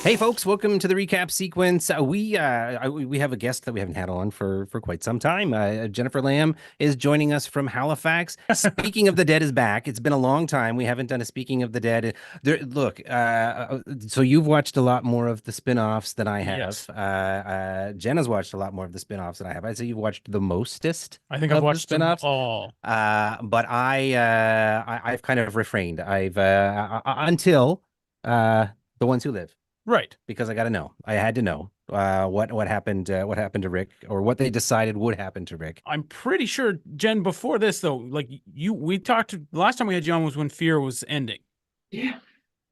Hey folks, welcome to the recap sequence. We have a guest that we haven't had on for quite some time. Jennifer Lambe is joining us from Halifax. Speaking of the Dead is back. It's been a long time. We haven't done a Speaking of the Dead. Look, so you've watched a lot more of the spin-offs than I have. Yes. Jenna's watched a lot more of the spin-offs than I have. I'd say you've watched the mostest I think I've of the watched them spin-offs. all. But I've kind of refrained. Until the ones who live Right. because I got to know. I had to know what happened to Rick, or what they decided would happen to Rick. I'm pretty sure, Jen, before this though, we talked the last time we had you on was when Fear was ending. Yeah,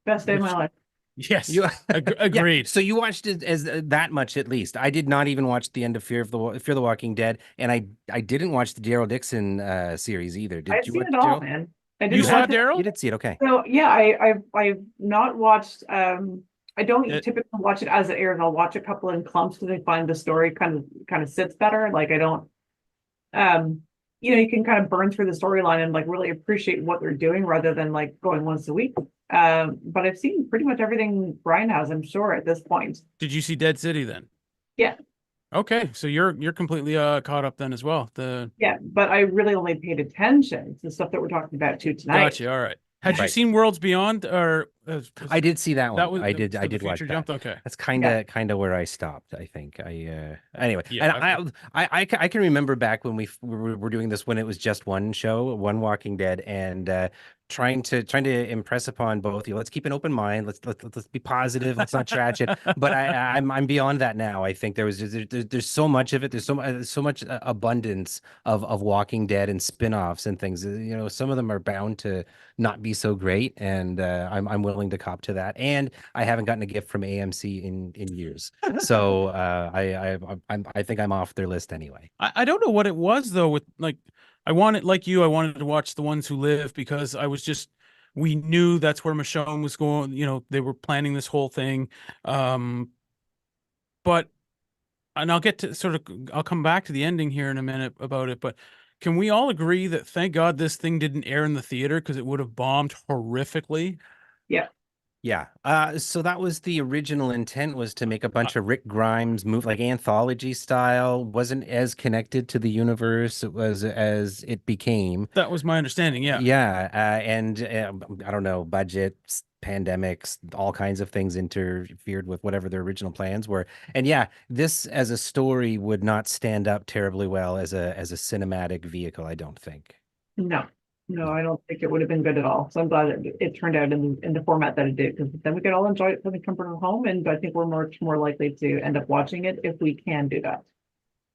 best day of my Which, life. yes. You yeah. Agreed. So you watched it as that much at least. I did not even watch the end of Fear the Walking Dead, and I didn't watch the Daryl Dixon series either. Did I've you seen watch it all, Daryl? man. I You didn't saw watch it. Daryl? You did see it, okay? So yeah, I've not watched. I don't It- typically watch it as it airs. I'll watch a couple in clumps because I find the story kind of sits better. Like I don't. You can kind of burn through the storyline and like really appreciate what they're doing rather than like going once a week. But I've seen pretty much everything Brian has, I'm sure, at this point. Did you see Dead City then? Yeah. Okay, so you're completely caught up then as well. Yeah, but I really only paid attention to the stuff that we're talking about too tonight. Gotcha. All right. Had you Right. seen Worlds Beyond, or I did see that one. that was I so did the watch future that. jumped? Okay. That's kind of where I stopped, I think. Anyway, Yeah, and I can remember back when we were doing this when it was just one show, one Walking Dead, and trying to impress upon both you. Let's keep an open mind. Let's be positive. Let's not trash it. But I'm beyond that now. I think there's so much of it. There's so much abundance of Walking Dead and spin-offs and things. Some of them are bound to not be so great, and I'm willing to cop to that. And I haven't gotten a gift from AMC in years, so I think I'm off their list anyway. I don't know what it was though. With I wanted to watch The Ones Who Live because we knew that's where Michonne was going. They were planning this whole thing. But, and I'll come back to the ending here in a minute about it. But can we all agree that thank God this thing didn't air in the theater because it would have bombed horrifically? Yeah. Yeah. So that was the original intent, was to make a bunch of Rick Grimes move, like anthology style. Wasn't as connected to the universe as it became. That was my understanding. Yeah. Yeah. And I don't know, budgets, pandemics, all kinds of things interfered with whatever their original plans were. And yeah, this as a story would not stand up terribly well as a cinematic vehicle, I don't think. No, no, I don't think it would have been good at all. So I'm glad that it turned out in the format that it did, because then we could all enjoy it from the comfort of home. And I think we're much more likely to end up watching it if we can do that.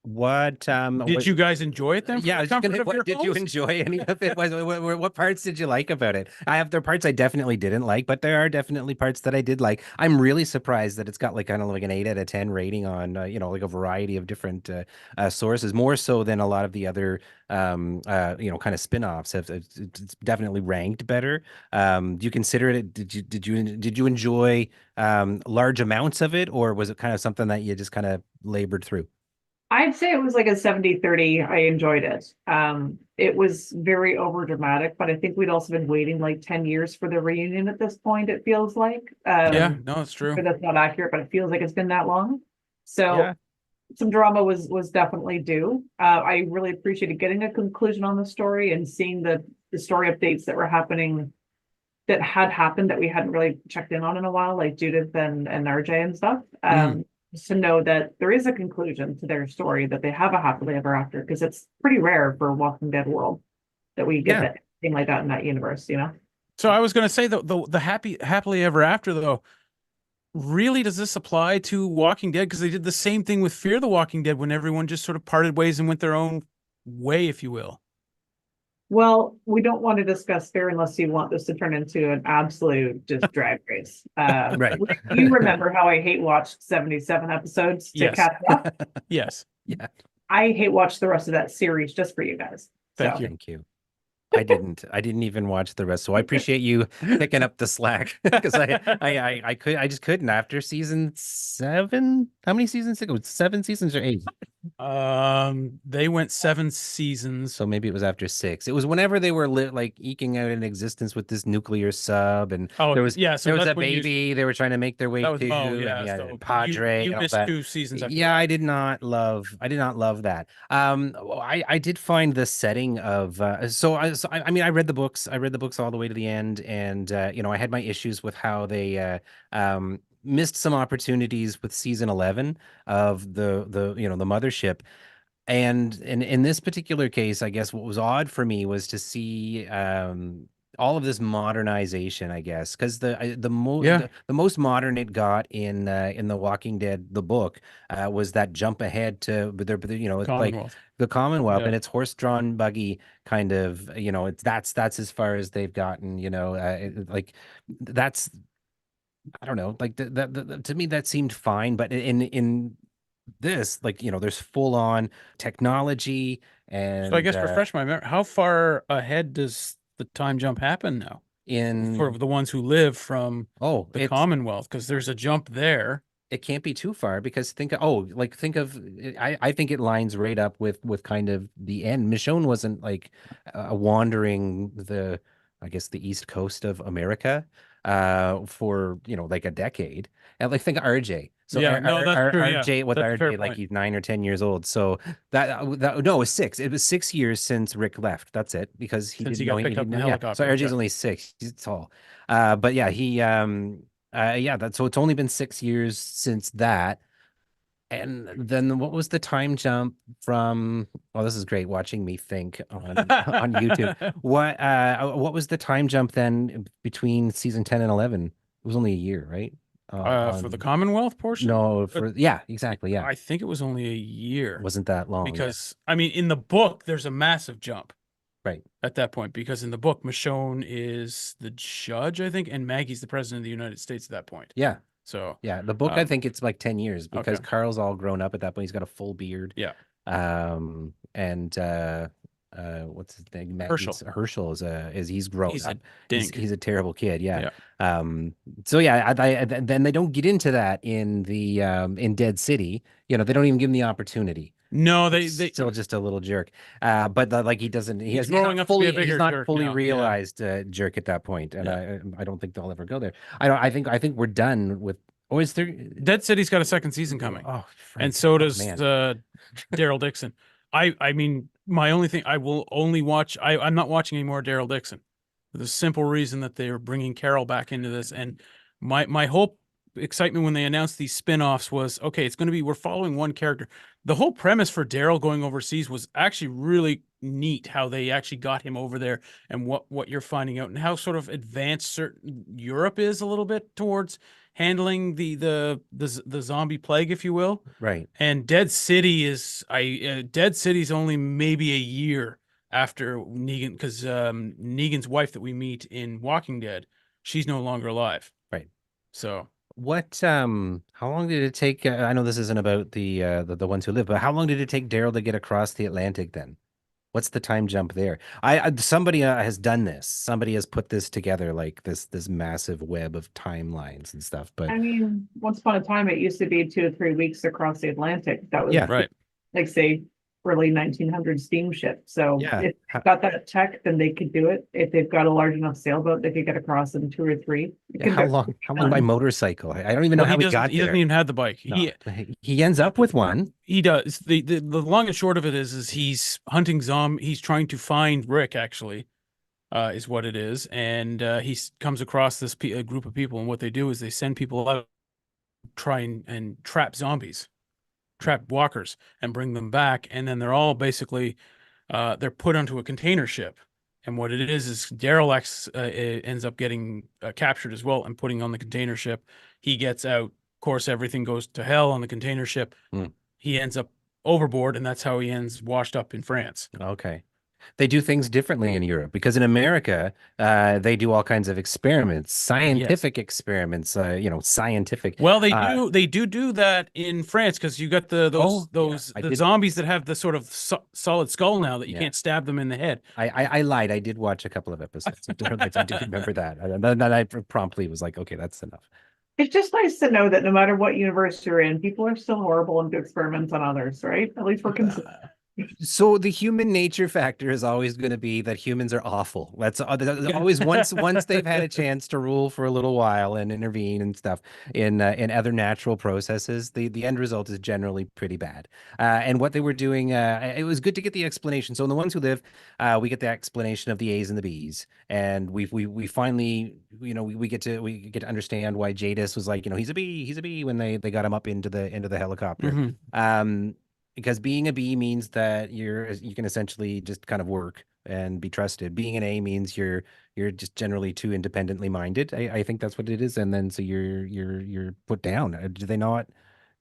Did you guys enjoy it then? Yeah, I was just gonna, what, did you enjoy any of it? What parts did you like about it? There are parts I definitely didn't like, but there are definitely parts that I did like. I'm really surprised that it's got like kind of like an 8 out of 10 rating on like a variety of different sources, more so than a lot of the other kind of spin-offs have. It's definitely ranked better. Do you consider it? Did you enjoy large amounts of it, or was it kind of something that you just kind of labored through? I'd say it was like a 70-30. I enjoyed it. It was very over dramatic, but I think we'd also been waiting like 10 years for the reunion at this point, it feels like. Yeah, no, it's true. That's not accurate, but it feels like it's been that long. So Yeah. some drama was definitely due. I really appreciated getting a conclusion on the story and seeing the story updates that were happening, that had happened, that we hadn't really checked in on in a while, like Judith and RJ and stuff. Just to know that there is a conclusion to their story, that they have a happily ever after, because it's pretty rare for a Walking Dead world that we get that thing like that in that universe. So I was going to say the happily ever after though, really does this apply to Walking Dead? Because they did the same thing with Fear the Walking Dead when everyone just sort of parted ways and went their own way, if you will. Well, we don't want to discuss Fear unless you want this to turn into an absolute just drag race. Right. You remember how I hate watched 77 episodes to Yes. catch up? Yes. Yeah. I hate watch the rest of that series just for you guys. Thank So, you. Thank you. I didn't even watch the rest, so I appreciate you picking up the slack, because I just couldn't after season 7. How many seasons ago? 7 seasons or 8? They went 7 seasons. So maybe it was after 6. It was whenever they were like eking out an existence with this nuclear sub, and Oh, there was yeah, so there was that's a when baby they were trying to make their way that was Mo, to, and yeah. yeah, So Padre you and all missed that. 2 seasons after Yeah, that. I did not love that. I did find the setting of I mean, I read the books. I read the books all the way to the end, and I had my issues with how they missed some opportunities with season 11 of the mothership. And in this particular case, I guess what was odd for me was to see all of this modernization, I guess, because Yeah, the most modern it got in The Walking Dead, the book, was that jump ahead to it's like Commonwealth. the Commonwealth, Yeah. and it's horse-drawn buggy kind of, it's that's as far as they've gotten, like that's, I don't know, like to me that seemed fine, but in this, like, there's full on technology So I and guess refresh my memory. How far ahead does the time jump happen now for in the ones who live from oh, the Commonwealth? Because there's a jump there. it can't be too far, because think of, I think it lines right up with kind of the end. Michonne wasn't like wandering I guess the east coast of America for like a decade. And like, think of RJ. So Yeah, no, that's true. Yeah, RJ, with that's a fair RJ, like point. he's 9 or 10 years old. So that no, it was 6. It was 6 years since Rick left. That's it, because he Since didn't he know got he picked up didn't in know. the Yeah. So helicopter. RJ's Okay. only 6. He's tall. But yeah, yeah, so it's only been 6 years since that. And then what was the time jump from, well, this is great watching me think on YouTube. What was the time jump then between season 10 and 11? It was only a year, right? For the On Commonwealth portion, No, yeah, exactly, yeah. I think it was only a It year wasn't that long, yeah. because I mean, in the book, there's a massive jump Right. at that point because in the book, Michonne is the judge, I think, and Maggie's the president of the United States at that point. Yeah. So, Yeah, the book, I um, think it's like 10 years, because okay, Carl's all grown up at that point. He's got a full beard. yeah, And what's his name? Herschel, Herschel is he's grown he's a up. dink. He's a terrible kid. Yeah. Yeah. So yeah, then they don't get into that in Dead City. They don't even give him the opportunity. No, He's they still just a little jerk. But like, he doesn't. he's growing up to be a He's bigger not jerk fully now. Yeah, realized jerk at that point, and yeah. I don't think they'll ever go there. I don't. I think we're done with. Or is there? Dead City's got a second season coming, Oh, and Frank. so Oh, does man. Daryl Dixon. I mean, my only thing I will only watch. I'm not watching any more Daryl Dixon for the simple reason that they are bringing Carol back into this. And my whole excitement when they announced these spin-offs was, okay, it's going to be, we're following one character. The whole premise for Daryl going overseas was actually really neat, how they actually got him over there and what you're finding out and how sort of advanced certain Europe is a little bit towards handling the zombie plague, if you will. Right. And Dead City's only maybe a year after Negan, because Negan's wife that we meet in Walking Dead, she's no longer alive. Right. So How long did it take? I know this isn't about the ones who live, but how long did it take Daryl to get across the Atlantic then? What's the time jump there? Somebody has done this. Somebody has put this together, like this massive web of timelines and stuff. But I mean, once upon a time, it used to be 2 to 3 weeks across the Atlantic. That was yeah, right. like, say, early 1900 steamship. So yeah. if they've got that tech, then they could do it. If they've got a large enough sailboat, they could get across in 2 or 3. How long? How long by motorcycle? I don't even know Well, how he got he doesn't there. even have the bike. No. He ends up with one. He does. The long and short of it is he's hunting he's trying to find Rick, actually, is what it is. And he comes across this a group of people, and what they do is they send people out to try and trap zombies, trap walkers, and bring them back. And then they're all basically they're put onto a container ship. And what it is Daryl ends up getting captured as well and putting on the container ship. He gets out. Of course, everything goes to hell on the container ship. He ends up overboard, and that's how he ends washed up in France. Okay. They do things differently in Europe, because in America, they do all kinds of experiments, scientific experiments, scientific. Well, they do that in France, because you got the zombies that have the sort of solid skull now that you can't stab them in the head. I lied. I did watch a couple of episodes of Daryl Dixon. I do remember that. And then I promptly was like, okay, that's enough. It's just nice to know that no matter what universe you're in, people are still horrible and do experiments on others, right? At least we're consistent. So the human nature factor is always going to be that humans are awful. That's always once they've had a chance to rule for a little while and intervene and stuff in other natural processes, the end result is generally pretty bad. And what they were doing, it was good to get the explanation. So in the ones who live, we get the explanation of the A's and the B's, and we finally, we get to understand why Jadis was like, he's a bee when they got him up into the helicopter. Mhm. Because being a B means that you can essentially just kind of work and be trusted. Being an A means you're just generally too independently minded. I think that's what it is. And then so you're put down. Do they not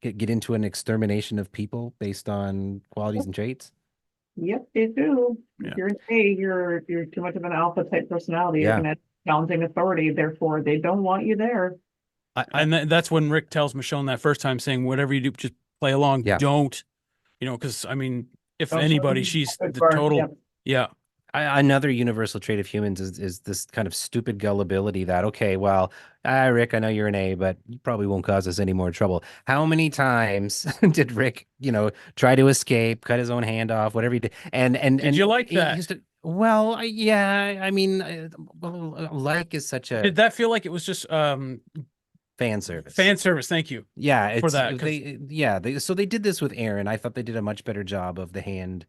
get into an extermination of people based on qualities and traits? Yep, they do. Yeah. If you're an A, you're too much of an alpha type personality. You're Yeah. gonna challenging authority, therefore they don't want you there. And that's when Rick tells Michonne that first time, saying, "Whatever you do, just play along. Yeah. Don't, because I mean, if Don't show anybody, them she's good the burn. total, Yep. yeah, Another universal trait of humans is this kind of stupid gullibility that, okay, well, Rick, I know you're an A, but you probably won't cause us any more trouble. How many times did Rick, try to escape, cut his own hand off, whatever he did? And you like he that? used to, well, yeah, I mean, like is such a Did that feel like it was just fan service. fan service? Thank you. Yeah, for that, so they did this with Aaron. I thought they did a much better job of the hand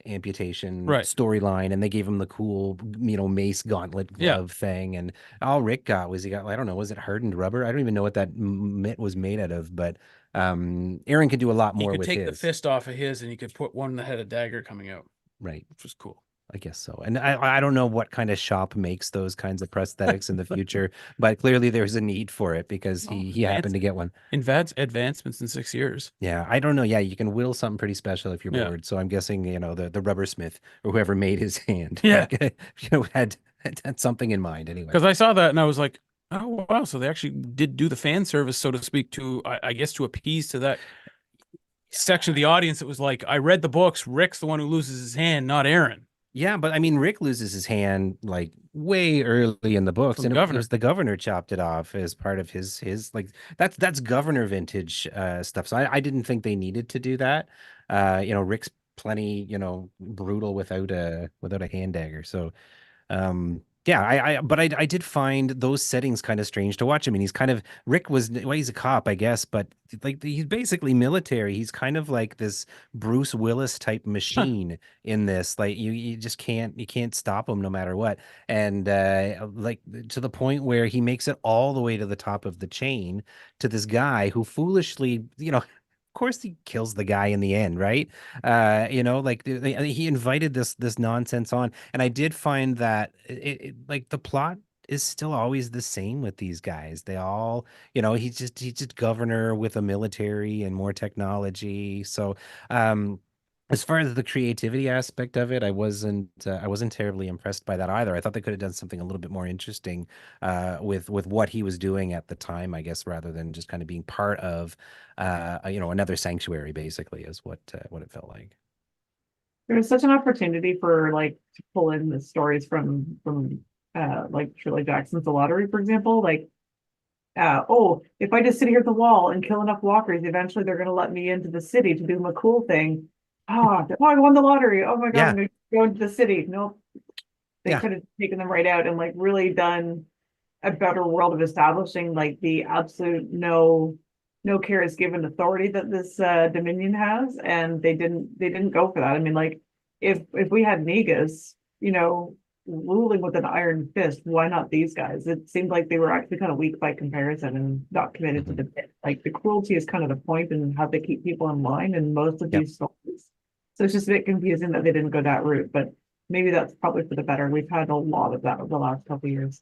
amputation Right. storyline, and they gave him the cool, mace gauntlet Yeah. glove thing. And all Rick got was I don't know, was it hardened rubber? I don't even know what that mitt was made out of, but Aaron could do a lot He more could with take the his. fist off of his, and he could put one that had a dagger coming out, Right. which was cool. I guess so. And I don't know what kind of shop makes those kinds of prosthetics in the future, but clearly there's a need for it because he happened to get one. Advancements in 6 years. Yeah, I don't know. Yeah, you can whittle something pretty special if you're Yeah. bored. So I'm guessing, the rubbersmith or whoever made his hand, Yeah. had something in mind anyway. Because I saw that and I was like, oh wow, so they actually did do the fan service, so to speak, to I guess to appease to that section of the audience. It was like, I read the books. Rick's the one who loses his hand, not Aaron. Yeah, but I mean, Rick loses his hand like way early in the books, From and Governor. it was the governor chopped it off as part of his like that's governor vintage stuff. So I didn't think they needed to do that. Rick's plenty brutal without a hand dagger. So yeah, I did find those settings kind of strange to watch. I mean, Rick he's a cop, I guess, but like he's basically military. He's kind of like this Bruce Willis type machine in this. Like you just can't stop him no matter what. And like to the point where he makes it all the way to the top of the chain to this guy who foolishly, of course he kills the guy in the end, right? Like he invited this nonsense on, and I did find that like the plot is still always the same with these guys. They all, he's just governor with a military and more technology. So, as far as the creativity aspect of it, I wasn't terribly impressed by that either. I thought they could have done something a little bit more interesting with what he was doing at the time, I guess, rather than just kind of being part of another sanctuary, basically, is what it felt like. There was such an opportunity for like to pull in the stories from like Shirley Jackson's The Lottery, for example. Like, if I just sit here at the wall and kill enough walkers, eventually they're gonna let me into the city to do my cool thing. I won the lottery. Oh my God, Yeah. I'm gonna go into the city. Nope. They Yeah. could have taken them right out and like really done a better world of establishing like the absolute no care is given authority that this Dominion has, and they didn't go for that. I mean, like if we had Negus, ruling with an iron fist, why not these guys? It seemed like they were actually kind of weak by comparison and not committed to the bit. Like the cruelty is kind of the point and how they keep people in line in most of Yep. these stories. So it's just a bit confusing that they didn't go that route, but maybe that's probably for the better. We've had a lot of that over the last couple of years.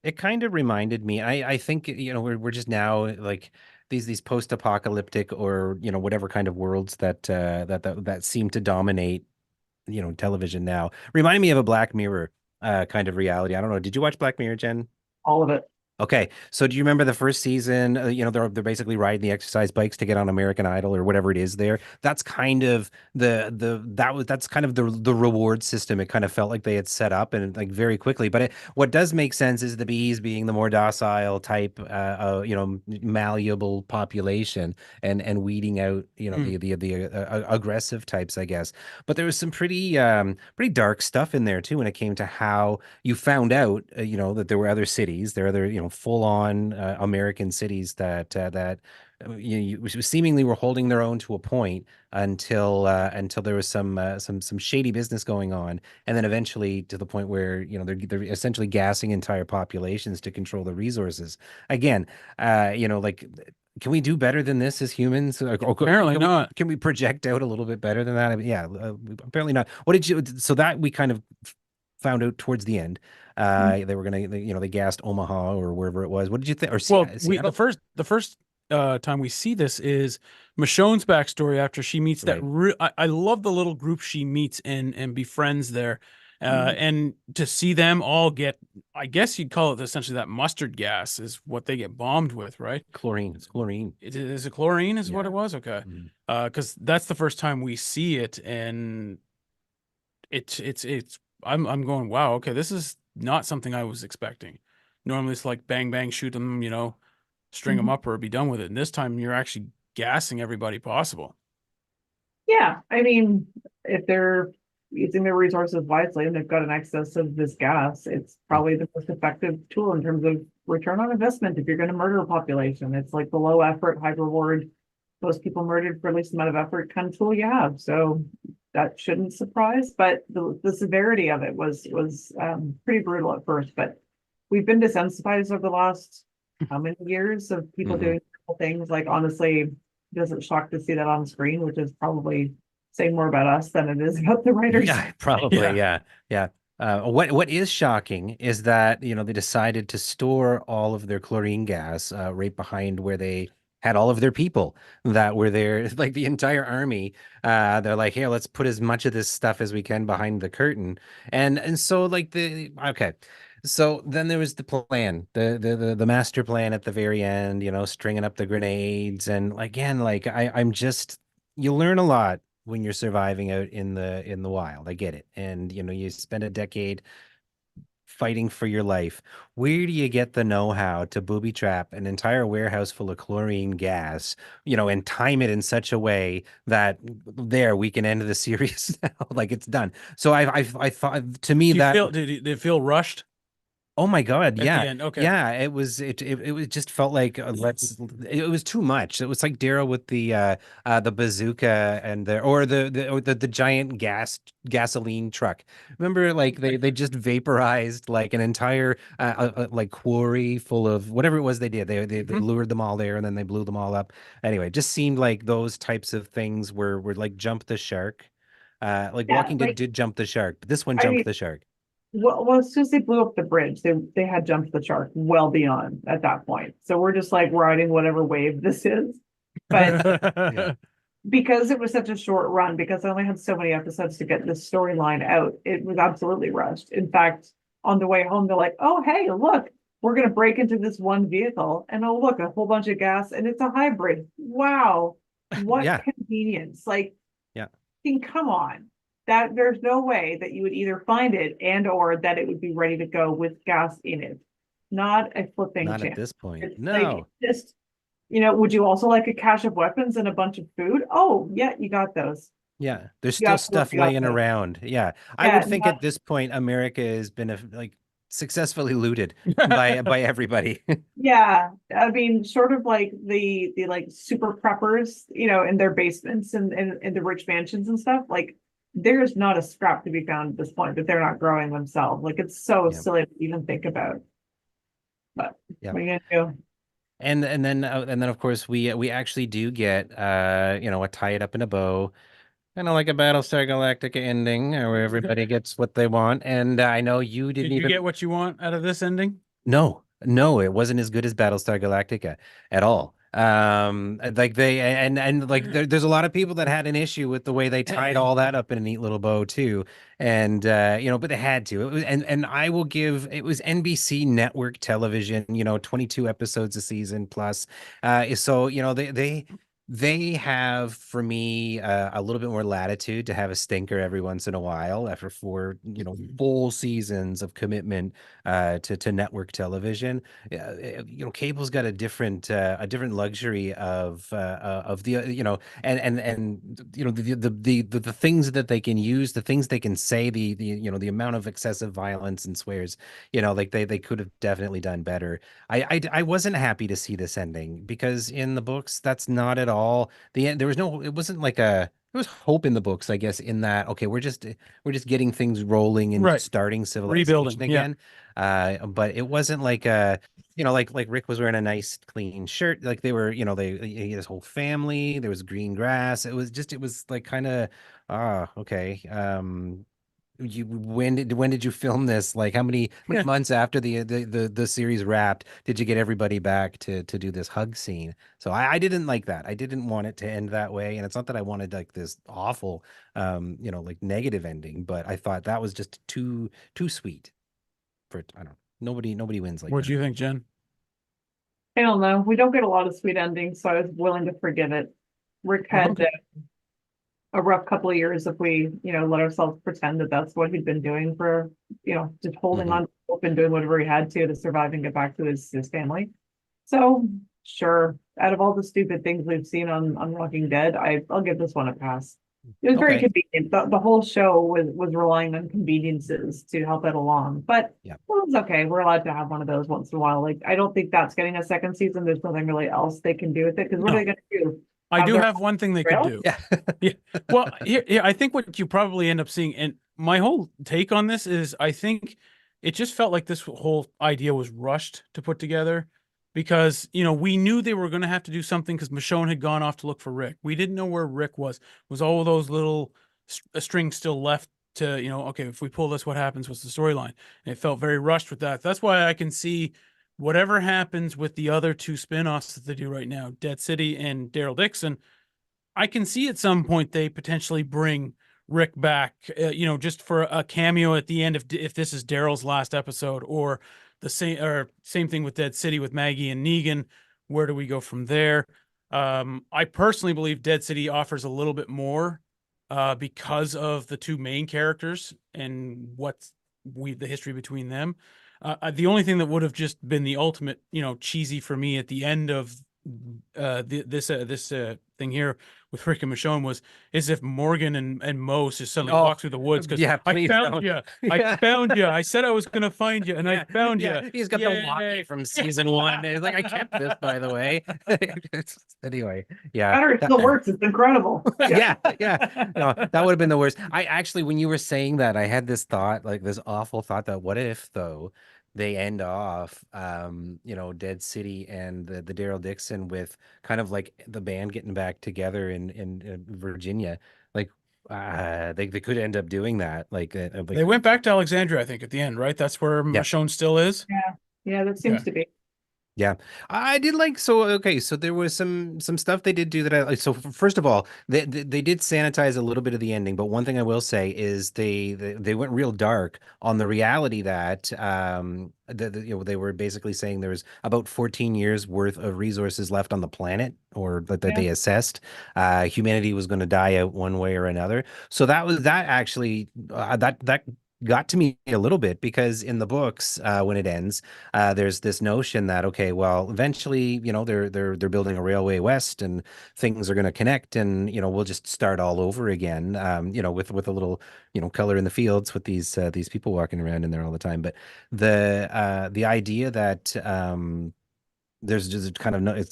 It kind of reminded me. I think we're just now like these post-apocalyptic or whatever kind of worlds that seem to dominate television now. Reminded me of a Black Mirror kind of reality. I don't know. Did you watch Black Mirror, Jen? All of it. Okay, so do you remember the first season? They're basically riding the exercise bikes to get on American Idol or whatever it is there. That's kind of that's kind of the reward system. It kind of felt like they had set up and like very quickly. But what does make sense is the bees being the more docile type, malleable population, and weeding out Mm. the aggressive types, I guess. But there was some pretty dark stuff in there too when it came to how you found out, that there were other cities, there are other, full-on American cities that seemingly were holding their own to a point until there was some shady business going on, and then eventually to the point where they're essentially gassing entire populations to control the resources. Again, like. Can we do better than this as humans? Apparently not. Can we project out a little bit better than that? I mean, yeah, apparently not. What did you? So that we kind of found out towards the end. They were gonna, they gassed Omaha or wherever it was. What did you think? Or Well, Seattle? the first time we see this is Michonne's backstory after she meets that. Right. I love the little group she meets and befriends there, Mhm. and to see them all get, I guess you'd call it essentially that mustard gas is what they get bombed with, right? Chlorine. It's chlorine. Is it chlorine? Is what Yeah. it was? Okay, Mhm. because that's the first time we see it, and it's I'm going, wow, okay, this is not something I was expecting. Normally it's like bang bang, shoot them, string them Mhm. up or be done with it. And this time you're actually gassing everybody possible. Yeah, I mean, if they're using their resources wisely and they've got an excess of this gas, it's probably the most effective tool in terms of return on investment. If you're going to murder a population, it's like the low effort, high reward, most people murdered for least amount of effort kind of tool you have. So that shouldn't surprise, but the severity of it was pretty brutal at first. But we've been desensitized over the last how many years of people Mhm. doing things. Like honestly, doesn't shock to see that on screen, which is probably saying more about us than it is about the writers. Yeah, probably. Yeah. Yeah, yeah. What is shocking is that they decided to store all of their chlorine gas right behind where they had all of their people that were there, like the entire army. They're like, here, let's put as much of this stuff as we can behind the curtain, and so like the okay. So then there was the plan, the master plan at the very end, stringing up the grenades, and again, like I'm just you learn a lot when you're surviving out in the wild. I get it. And you spend a decade fighting for your life. Where do you get the know-how to booby trap an entire warehouse full of chlorine gas, and time it in such a way that there we can end the series now, like it's done. So I thought to me Do you that feel did it feel rushed oh my God, at the yeah. end? Okay. Yeah, it just felt like it was too much. It was like Daryl with the bazooka and the giant gasoline truck. Remember like they just vaporized like an entire like quarry full of whatever it was they did. They Mhm. lured them all there and then they blew them all up. Anyway, it just seemed like those types of things were like jump the shark. Like Yeah, Walking Dead like did jump the shark, but this one I jumped mean, the shark. well, as soon as they blew up the bridge, they had jumped the shark well beyond at that point. So we're just like riding whatever wave this is. But Yeah. because it was such a short run, because I only had so many episodes to get this storyline out, it was absolutely rushed. In fact, on the way home, they're like, "Oh, hey, look, we're gonna break into this one vehicle, and oh, look, a whole bunch of gas, and it's a hybrid. Wow, what Yeah. convenience!" Like, Yeah. come on, that there's no way that you would either find it and or that it would be ready to go with gas in it. Not a flipping Not at chance. this point. It's like No. just would you also like a cache of weapons and a bunch of food? Oh, yeah, you got those. Yeah. There's You still stuff absolutely got laying those. around. Yeah. I Yeah, would think not, at this point America has been like successfully looted by everybody. yeah. I mean, sort of like the like super preppers, in their basements and in the rich mansions and stuff. Like, there's not a scrap to be found at this point that they're not growing themselves. Like, it's so Yeah. silly to even think about. But Yeah. what are you gonna do? And then of course we actually do get a tie it up in a bow, kind of like a Battlestar Galactica ending where everybody gets what they want. And I know you didn't Did you even get what you want out of this ending? no, no, it wasn't as good as Battlestar Galactica at all. Like they and like there's a lot of people that had an issue with the way they tied all that up in a neat little bow too. And you know, but they had to. It was, and I will give, it was NBC network television, you know, 22 episodes a season plus. So you know, they have, for me, a little bit more latitude to have a stinker every once in a while after 4, you know, full seasons of commitment to network television. You know, cable's got a different luxury of the you know, and you know, the things that they can use, the things they can say, the you know, the amount of excessive violence and swears, you know, like they could have definitely done better. I wasn't happy to see this ending because in the books that's not at all the end. There was no, it wasn't like a, there was hope in the books, I guess, in that, okay, we're just getting things rolling and Right. starting Rebuilding. civilization Yeah. again. But it wasn't like a, you know, like Rick was wearing a nice clean shirt, like they were, you know, he had his whole family, there was green grass. It was like kind of, okay. When did you film this? Like how many Yeah. months after the series wrapped did you get everybody back to do this hug scene? So I didn't like that. I didn't want it to end that way. And it's not that I wanted like this awful you know, like negative ending, but I thought that was just too sweet for, I don't know. Nobody wins like What that. do you think, Jen? I don't know. We don't get a lot of sweet endings, so I was willing to forgive it. Rick had Okay. a rough couple of years if we, you know, let ourselves pretend that that's what he'd been doing for, you know, just holding Mhm. on to hope and doing whatever he had to survive and get back to his family. So sure, out of all the stupid things we've seen on Walking Dead, I'll give this one a pass. It was very Okay. convenient. The whole show was relying on conveniences to help it along, but Yeah. well, it's okay. We're allowed to have one of those once in a while. Like I don't think that's getting a second season. There's nothing really else they can do with it because what are they No, going to do? I Have do their have one thing they could trail? do. Yeah. Yeah. Well, here, I think what you probably end up seeing, and my whole take on this is, I think it just felt like this whole idea was rushed to put together because, you know, we knew they were going to have to do something because Michonne had gone off to look for Rick. We didn't know where Rick was. Was all of those little strings still left to, you know, okay, if we pull this, what happens? What's the storyline? And it felt very rushed with that. That's why I can see whatever happens with the other two spinoffs that they do right now, Dead City and Daryl Dixon. I can see at some point they potentially bring Rick back, you know, just for a cameo at the end if this is Daryl's last episode, or the same thing with Dead City with Maggie and Negan. Where do we go from there? I personally believe Dead City offers a little bit more because of the two main characters and the history between them. The only thing that would have just been the ultimate, you know, cheesy for me at the end of this thing here with Rick and Michonne is if Morgan and Mose just suddenly Oh, walk through the woods because yeah, I please found don't. you, Yeah. I found you, I said I was gonna find you, and I Yeah, found you. yeah. He's got the walkie Yay! from season one. It's like I kept this, by the way. Anyway, yeah, Better, it still works. It's incredible. Yeah. yeah. No, that would have been the worst. I actually, when you were saying that, I had this thought, like this awful thought that what if though they end off, you know, Dead City and the Daryl Dixon with kind of like the band getting back together in Virginia, like. They could end up doing that, like They went back to Alexandria, I think, at the end, right? That's where yeah. Michonne still is. Yeah. Yeah, that Okay. seems to be. Yeah, I did like, so okay, so there was some stuff they did do that I like. So first of all, they did sanitize a little bit of the ending, but one thing I will say is they went real dark on the reality that you know, they were basically saying there was about 14 years worth of resources left on the planet, or that Yeah. they assessed humanity was going to die out one way or another. So that actually that got to me a little bit, because in the books, when it ends, there's this notion that, okay, well, eventually, you know, they're building a railway west and things are going to connect, and you know, we'll just start all over again, you know, with a little, you know, color in the fields with these people walking around in there all the time. But the idea that there's just kind of no,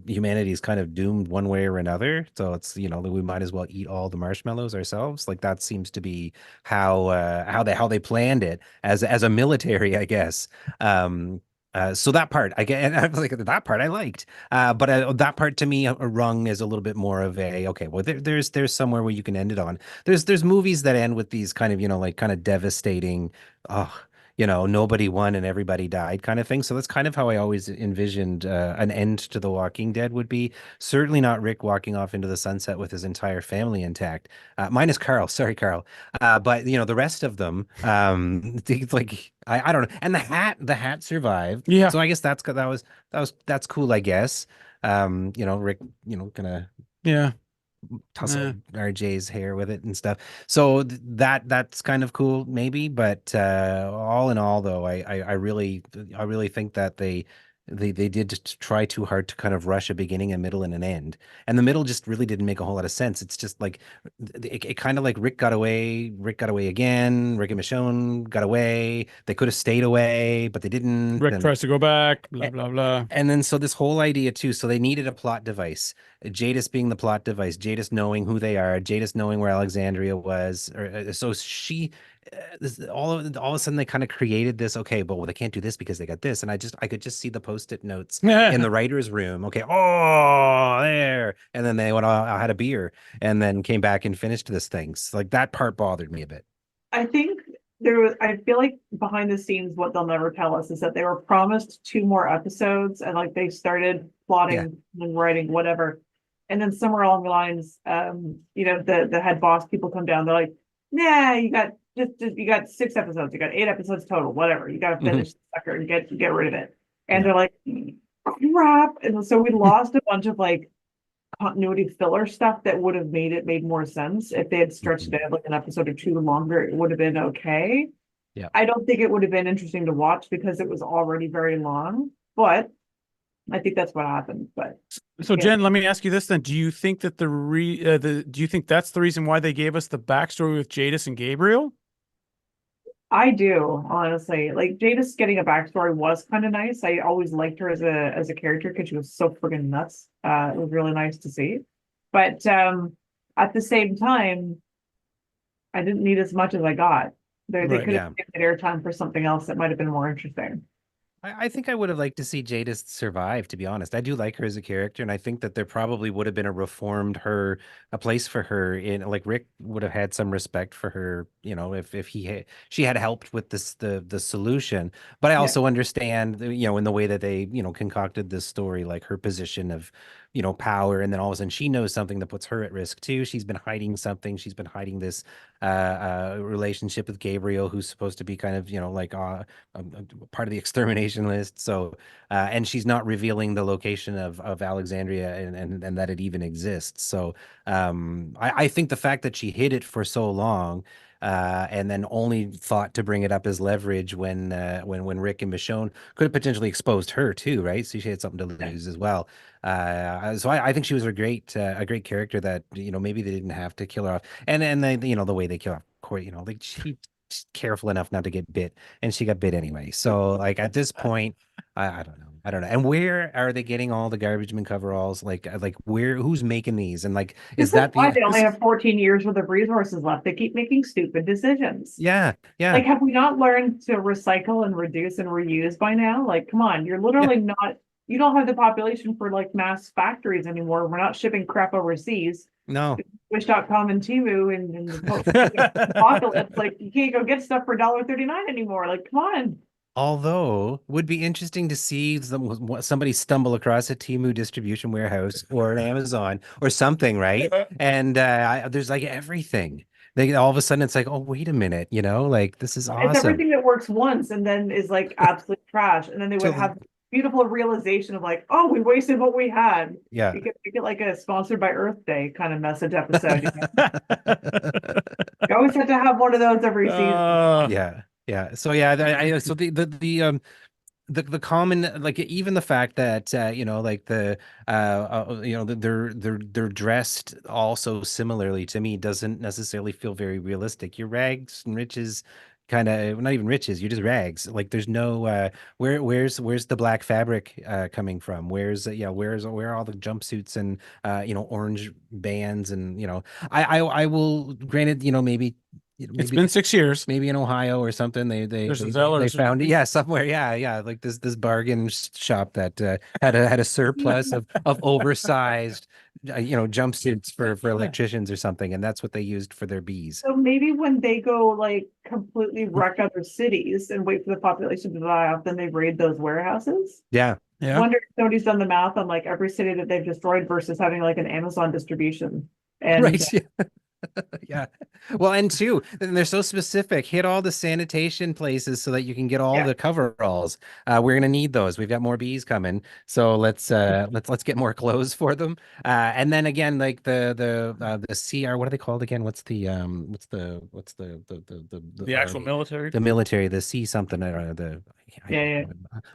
humanity is kind of doomed one way or another, so it's, you know, we might as well eat all the marshmallows ourselves. Like that seems to be how they planned it as a military, I guess. So that part I get, and I was like, that part I liked, but that part to me, rung is a little bit more of a, okay, well, there's somewhere where you can end it on. There's movies that end with these kind of, you know, like kind of devastating, oh, nobody won and everybody died kind of thing. So that's kind of how I always envisioned an end to The Walking Dead would be. Certainly not Rick walking off into the sunset with his entire family intact. Minus Carl. Sorry, Carl. But the rest of them, like I don't know. And the hat survived. Yeah. So I guess that's cool, I guess. Rick, gonna Yeah. tussle RJ's hair with it and stuff. So that's kind of cool, maybe. But all in all, though, I really think that they did just try too hard to kind of rush a beginning, a middle, and an end. And the middle just really didn't make a whole lot of sense. It's just like it kind of like Rick got away again. Rick and Michonne got away. They could have stayed away, but they didn't. Rick tries to go back, blah, blah, blah. And then so this whole idea too, so they needed a plot device. Jadis being the plot device, Jadis knowing who they are, Jadis knowing where Alexandria was, or so she all of a sudden they kind of created this. Okay, but well, they can't do this because they got this, and I could just see the post-it notes in the writer's room. Okay, oh there, and then they went. I had a beer, and then came back and finished this thing. So, like that part bothered me a bit. I think I feel like behind the scenes, what they'll never tell us is that they were promised 2 more episodes and like they started plotting and writing whatever. And then somewhere along the lines, the head boss people come down, they're like, nah, you got you got 6 episodes, you got 8 episodes total, whatever. You got to finish the sucker and get rid of it. And they're like, crap. And so we lost a bunch of like continuity filler stuff that would have made more sense if they had stretched it out like an episode or two longer. It would have been okay. Yeah, I don't think it would have been interesting to watch because it was already very long, but I think that's what happened. But so Jen, let me ask you this then: do you think that do you think that's the reason why they gave us the backstory with Jadis and Gabriel? I do, honestly. Like Jadis getting a backstory was kind of nice. I always liked her as a character because she was so friggin' nuts. It was really nice to see. But at the same time, I didn't need as much as I got. They could have given airtime for something else that might have been more interesting. I think I would have liked to see Jadis survive, to be honest. I do like her as a character, and I think that there probably would have been a place for her in, like Rick would have had some respect for her, if she had helped with the solution. But I also understand, in the way that they, concocted this story, like her position of, power, and then all of a sudden she knows something that puts her at risk too. She's been hiding something. She's been hiding this relationship with Gabriel, who's supposed to be kind of, like part of the extermination list. So, and she's not revealing the location of Alexandria and that it even exists. So, I think the fact that she hid it for so long, and then only thought to bring it up as leverage when Rick and Michonne could have potentially exposed her too, right? So she had something to lose as well. So I think she was a great character that maybe they didn't have to kill her off, and they, the way they kill off Corey, like she's careful enough not to get bit, and she got bit anyway. So like at this point, I don't know. I don't know. And where are they getting all the garbage man coveralls? Like who's making these? And like, is that why they only have 14 years worth of resources left? They keep making stupid decisions. Yeah. Like, have we not learned to recycle and reduce and reuse by now? Like, come on, you're literally not. You don't have the population for like mass factories anymore. We're not shipping crap overseas. No. Wish.com and Temu and the apocalypse. Like, you can't go get stuff for $1.39 anymore. Like, come on. Although would be interesting to see somebody stumble across a Temu distribution warehouse or an Amazon or something, right? And there's like everything. All of a sudden it's like, oh, wait a minute, like this is awesome. It's everything that works once and then is like absolute trash. And then they would have beautiful realization of like, oh, we wasted what we had. Yeah. You could make it like a sponsored by Earth Day kind of message episode. You always have to have one of those every season. Yeah. So yeah, so the common, like even the fact that like they're dressed also similarly to me doesn't necessarily feel very realistic. Your rags and riches kind of, not even riches, you're just rags. Like there's no where's the black fabric coming from? Where are all the jumpsuits and orange bands and I will, granted, maybe It's been 6 years. maybe in Ohio or something. There's a They Zellers or found it. something. Yeah, somewhere. Yeah. Like this bargain shop that had a surplus of oversized jumpsuits for electricians or something, and that's what they used for their bees. So maybe when they go like completely wreck other cities and wait for the population to die off, then they raid those warehouses. Yeah. Yeah. Wonder if somebody's done the math on like every city that they've destroyed versus having like an Amazon distribution. And Right. Yeah. Yeah. Well, and two, and they're so specific. Hit all the sanitation places so that you can get all Yeah. the coveralls. We're gonna need those. We've got more bees coming, so let's get more clothes for them. And then again, like the CR, what are they called again? The actual army? military. The military, the C something or the Yeah.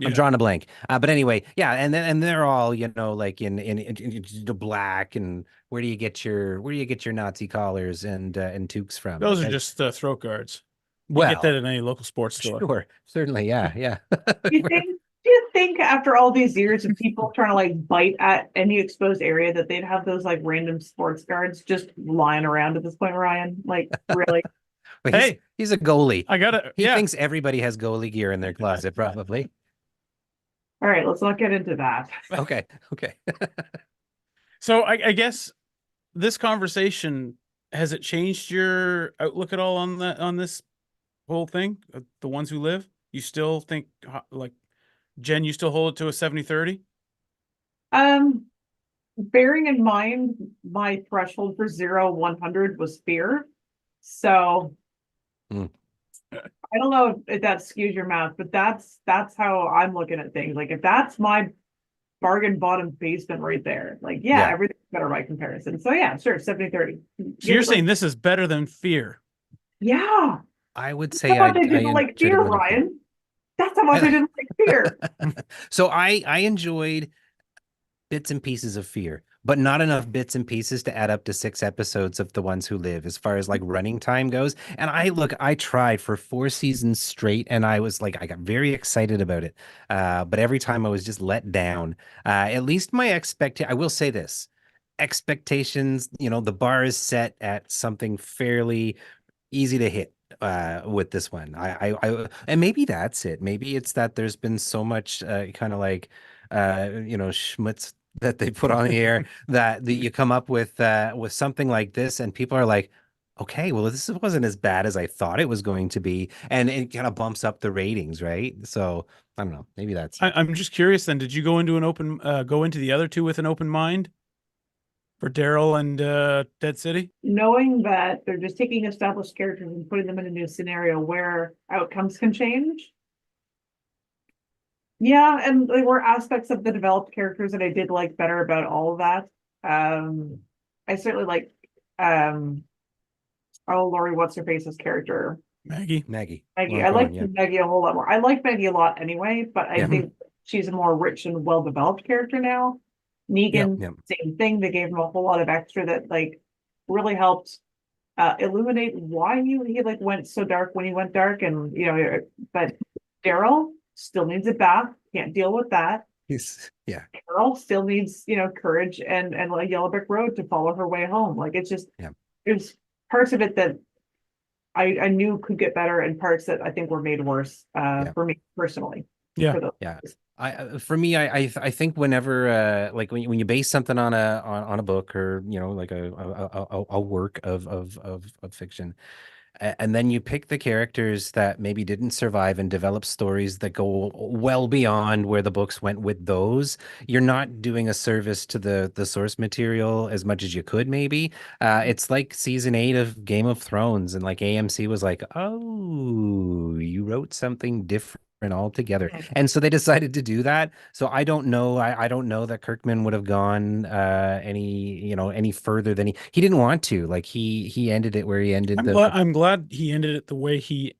I'm drawing a blank. But anyway, yeah, and they're all like in the black. And where do you get your Nazi collars and toques from? Those Like, are just throat guards. You well, get that in any local sports store. sure, certainly, yeah. Do you think after all these years of people trying to like bite at any exposed area that they'd have those like random sports guards just lying around at this point, Ryan? Like really? But Hey, he's a goalie. I got it. He Yeah. thinks everybody has goalie gear in their closet, probably. All right, let's not get into that. Okay. So I guess this conversation, has it changed your outlook at all on this whole thing? The ones who live, you still think like Jen, you still hold it to a 70-30? Bearing in mind my threshold for 0-100 was fear. So I don't know if that skews your math, but that's how I'm looking at things. Like if that's my bargain bottom basement right there, like yeah. Everything's better by comparison. So yeah, sure, 70-30. So you're saying this is better than fear? Yeah. I would That's say how much I didn't like fear, Ryan. That's how much I didn't like fear. So I enjoyed bits and pieces of fear, but not enough bits and pieces to add up to 6 episodes of The Ones Who Live as far as like running time goes. And I tried for 4 seasons straight, and I got very excited about it. But every time I was just let down. At least I will say this. Expectations, the bar is set at something fairly easy to hit with this one. And maybe that's it. Maybe it's that there's been so much kind of like schmutz that they put on the air that you come up with something like this, and people are like, okay, well, this wasn't as bad as I thought it was going to be, and it kind of bumps up the ratings, right? So I don't know, maybe that's I'm just curious then, did you go into the other two with an open mind for Daryl and Dead City? Knowing that they're just taking established characters and putting them in a new scenario where outcomes can change. Yeah, and there were aspects of the developed characters that I did like better about all of that. I certainly like Lori, what's her face's character? Maggie. I like Maggie a whole lot more. I like Maggie a lot anyway, but I think she's a more rich and well-developed character now. Negan, same thing. They gave him a whole lot of extra that like really helped illuminate why he like went so dark when he went dark, and but Daryl still needs a bath, can't deal with that. Carol still needs courage and like Yellow Brick Road to follow her way home. Like it's just there's parts of it that I knew could get better, and parts that I think were made worse for me personally. For me, I think whenever like when you base something on a book, or like a work of fiction, and then you pick the characters that maybe didn't survive and develop stories that go well beyond where the books went with those, you're not doing a service to the source material as much as you could maybe. It's like season 8 of Game of Thrones, and like AMC was like, oh, you wrote something different altogether, and so they decided to do that. So I don't know. I don't know that Kirkman would have gone any further than he didn't want to. Like he ended it where he ended. I'm glad he ended it where he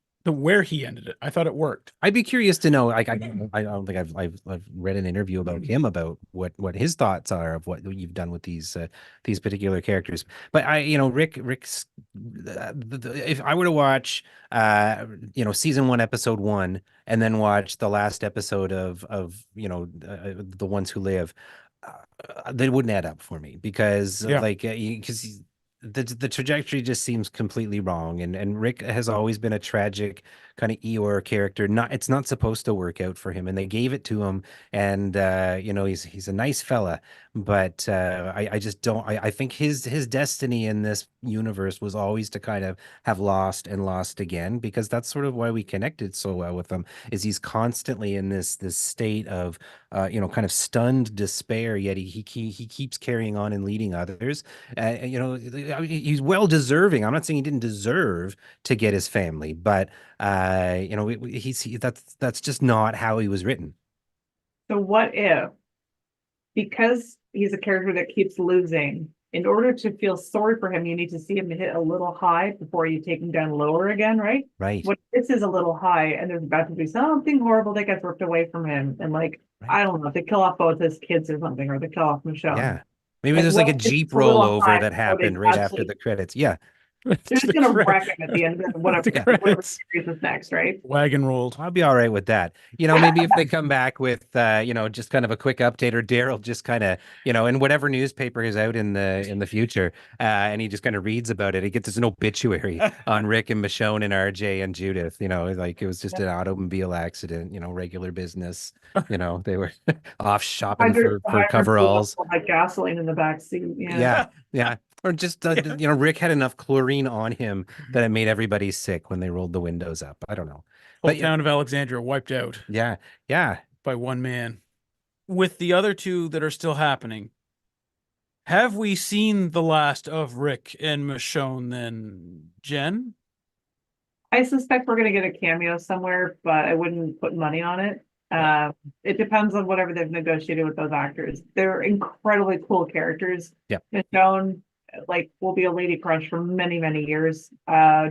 ended it. I thought it worked. I'd be curious to know. Like I don't think I've read an interview about him about what his thoughts are of what you've done with these particular characters. But Rick's if I were to watch season 1 episode 1 and then watch the last episode of The Ones Who Live, they wouldn't add up for me because the trajectory just seems completely wrong, and Rick has always been a tragic kind of Eeyore character. Not It's not supposed to work out for him, and they gave it to him, and he's a nice fella, but I just don't. I think his destiny in this universe was always to kind of have lost and lost again, because that's sort of why we connected so well with him. Is he's constantly in this state of kind of stunned despair, yet he keeps carrying on and leading others. He's well deserving. I'm not saying he didn't deserve to get his family, but that's just not how he was written. So what if, because he's a character that keeps losing, in order to feel sorry for him, you need to see him hit a little high before you take him down lower again, right? Right. What if this is a little high and there's about to be something horrible that gets ripped away from him, and like, Right. I don't know, they kill off both his kids or something, or they kill off Michelle. Yeah. Maybe Like, there's like a what if Jeep it's a little rollover high that before they happened right after actually- the credits. Yeah. They're just gonna wreck him at the end of whatever The whatever credits. series is next, right? Wagon rolled. I'll be all right with that. Maybe if they come back with just kind of a quick update, or Daryl just kind of, in whatever newspaper is out in the future, and he just kind of reads about it. He gets an obituary on Rick and Michonne and RJ and Judith. Like it was just an automobile accident. Regular business. They were off shopping for coveralls. Like gasoline in the back seat. Yeah, yeah. Or just Rick had enough chlorine on him that it made everybody sick when they rolled the windows up. I don't know. Whole But town of Alexandria wiped out yeah, yeah. by one man. With the other two that are still happening, have we seen the last of Rick and Michonne then, Jen? I suspect we're gonna get a cameo somewhere, but I wouldn't put money on it. It depends on whatever they've negotiated with those actors. They're incredibly cool characters. Yeah. Michonne, will be a lady crush for many, many years.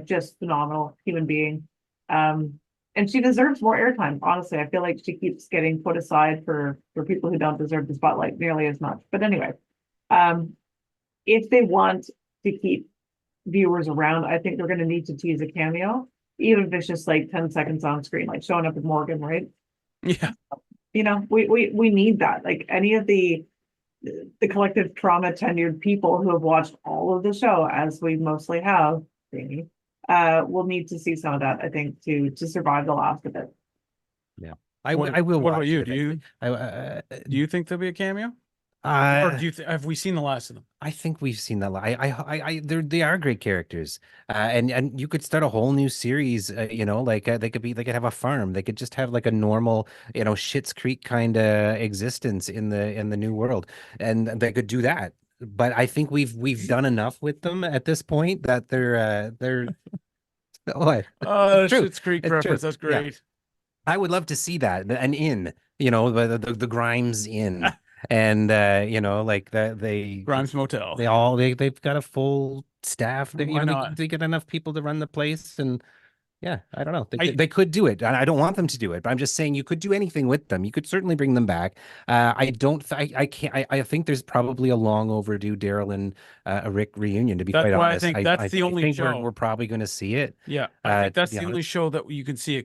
Just phenomenal human being. And she deserves more airtime. Honestly, I feel like she keeps getting put aside for people who don't deserve the spotlight nearly as much. But anyway, if they want to keep viewers around, I think they're going to need to tease a cameo, even if it's just like 10 seconds on screen, like showing up with Morgan, right? Yeah. We need that. Like any of the collective trauma tenured people who have watched all of the show, as we mostly have, Jamie, will need to see some of that, I think, to survive the last of it. Yeah. I will. What about watch you? it. Do you think there'll be a cameo? Or have we seen the last of them? I think we've seen that. They are great characters, and you could start a whole new series. They could have a farm. They could just have like a normal, Schitt's Creek kind of existence in the new world, and they could do that. But I think we've done enough with them at this point that they're what? Oh, It's true. Schitt's Creek It's reference. true. That's great. I would love to see that, an inn, the Grimes Inn. And Grimes Motel. They've got a full staff. Why not? They get enough people to run the place, and yeah, I don't know. They could do it. I don't want them to do it, but I'm just saying you could do anything with them. You could certainly bring them back. I don't. I can't. I think there's probably a long overdue Daryl and a Rick reunion. To be quite honest, I think that's the only show we're probably going to see it. Yeah, I think that's to be the only show that you can see it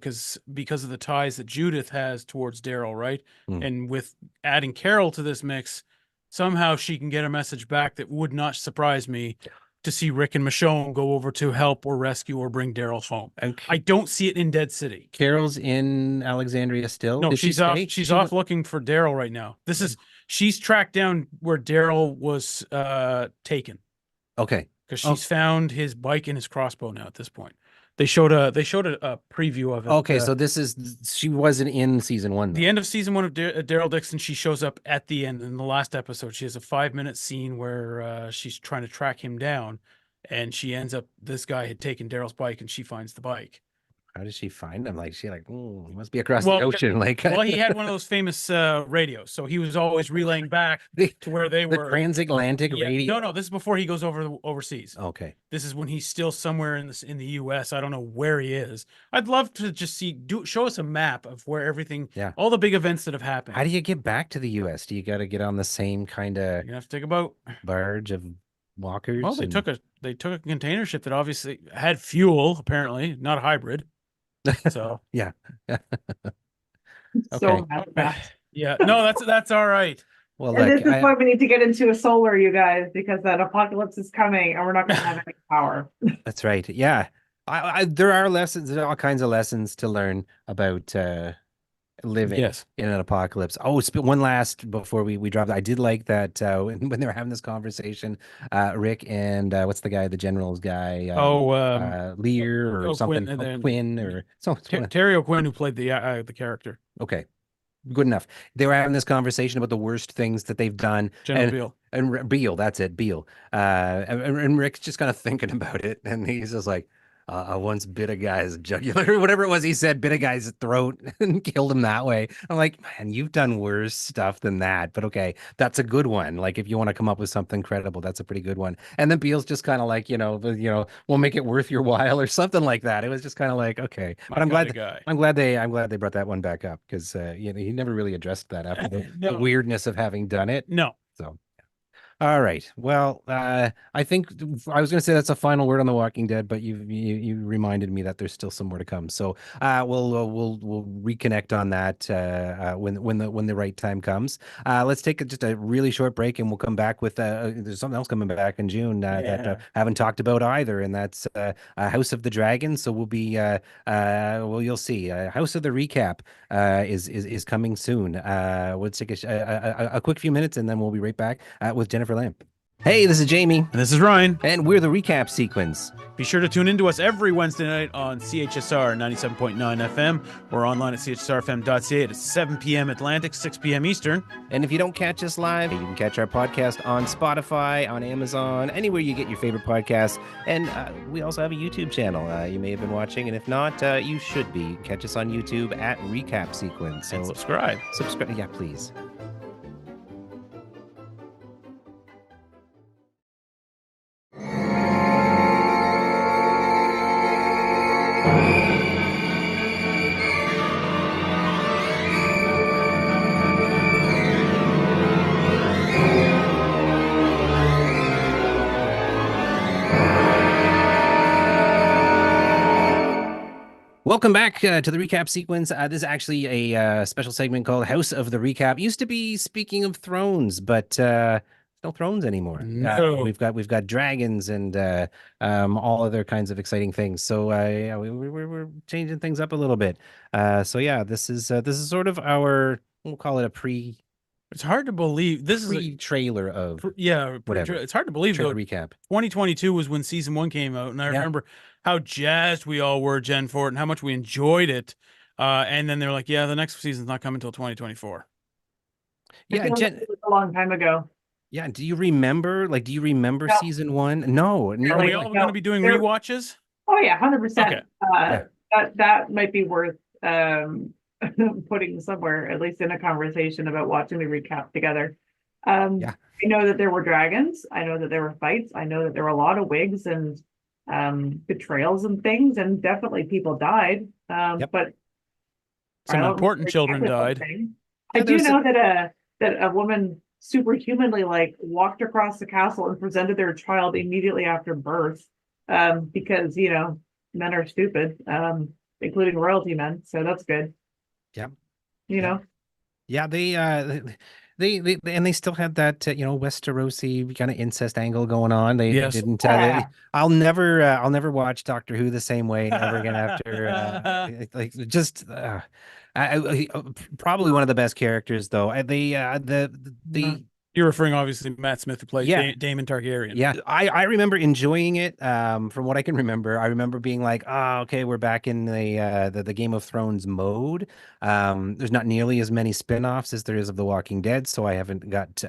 because of the ties that Judith has towards Daryl, right? And with adding Carol to this mix, somehow she can get a message back that would not surprise me. To see Rick and Michonne go over to help or rescue or bring Daryl home. And I don't see it in Dead City. Carol's in Alexandria still? No, Did she's off. She's off looking for Daryl right now. She's tracked down where Daryl was taken. Okay. Because she's found his bike and his crossbow now at this point. They showed a preview of it. Okay, so she wasn't in season 1 though. The end of season 1 of Daryl Dixon, she shows up at the end in the last episode. She has a 5-minute scene where she's trying to track him down, and she ends up, this guy had taken Daryl's bike, and she finds the bike. How does she find him? Like he must be across the ocean. Well, he had one of those famous radios, so he was always relaying back to where they were. The transatlantic radio. No, this is before he goes overseas. Okay, this is when he's still somewhere in the U.S. I don't know where he is. I'd love to just show us a map of where everything, all the big events that have happened. How do you get back to the U.S.? Do you got to get on the same kind of? You have to take a boat, barge of walkers. Well, they took a container ship that obviously had fuel, apparently not a hybrid. So yeah. Okay. Yeah, no, that's all right. Well, And look, this is why we need to get into a solar, you guys, because that apocalypse is coming and we're not going to have any power. that's right. Yeah. There are lessons, there are all kinds of lessons to learn about living Yes. in an apocalypse. Oh, one last before we drop. I did like that when they were having this conversation, Rick and what's the guy, the general's guy, Oh, Lear or Quinn, something, and then Quinn or so. Terry O'Quinn, who played the character, Okay, good enough. They were having this conversation about the worst things that they've done, General Beale. and Beale, that's it, Beale. And Rick's just kind of thinking about it, and he's just like, I once bit a guy's jugular, or whatever it was he said, bit a guy's throat and killed him that way. I'm like, man, you've done worse stuff than that, but okay, that's a good one. Like, if you want to come up with something credible, that's a pretty good one. And then Beale's just kind of like, we'll make it worth your while or something like that. It was just kind of like, okay, but Guy. I'm glad they brought that one back up because he never really addressed that after the No. weirdness of having done it. No. So, all right. Well, I think I was going to say that's a final word on The Walking Dead, but you reminded me that there's still some more to come. So, we'll reconnect on that when the right time comes. Let's take just a really short break, and we'll come back with there's something else coming back in June that I haven't talked about either, and that's House of the Dragon. So we'll be well, you'll see. House of the Recap is coming soon. We'll take a quick few minutes, and then we'll be right back with Jennifer Lambe. Hey, this is Jamie. And this is Ryan. And we're the Recap Sequence. Be sure to tune in to us every Wednesday night on CHSR 97.9 FM or online at chsrfm.ca at 7 p.m. Atlantic, 6 p.m. Eastern. And if you don't catch us live, you can catch our podcast on Spotify, on Amazon, anywhere you get your favorite podcasts. And we also have a YouTube channel you may have been watching. And if not, you should be. Catch us on YouTube at Recap Sequence. So and subscribe. Subscribe. Yeah, please. Welcome back to the Recap Sequence. This is actually a special segment called House of the Recap. Used to be Speaking of Thrones, but no thrones anymore. No. We've got dragons and all other kinds of exciting things. So we're changing things up a little bit. So yeah, this is sort of our, we'll call it a It's hard to believe this is a trailer of whatever. It's hard to believe though. Recap. 2022 was when season 1 came out, and I remember how jazzed we all were, Jen, for it, and how much we enjoyed it. And then they're like, "Yeah, the next season's not coming until 2024." Yeah, Jen, it was a long time ago. Yeah, do you remember? Like, do you remember No. season 1? No. Are we all going to be doing rewatches? Oh yeah, 100%. Okay. That might be worth putting somewhere, at least in a conversation about watching the recap together. I know that there were dragons. I know that there were fights. I know that there were a lot of wigs and betrayals and things, and definitely people died. But some important children died. I do know that a woman superhumanly walked across the castle and presented their child immediately after birth, because men are stupid, including royalty men. So that's good. Yeah. Yeah, they still had that Westerosi kind of incest angle going on. They Yes. didn't. I'll never watch Doctor Who the same way ever again after probably one of the best characters though. You're referring obviously to Matt Smith, who plays Daemon Targaryen. Yeah, I remember enjoying it. From what I can remember, I remember being like, "Oh, okay, we're back in the Game of Thrones mode." There's not nearly as many spin-offs as there is of The Walking Dead, so I haven't got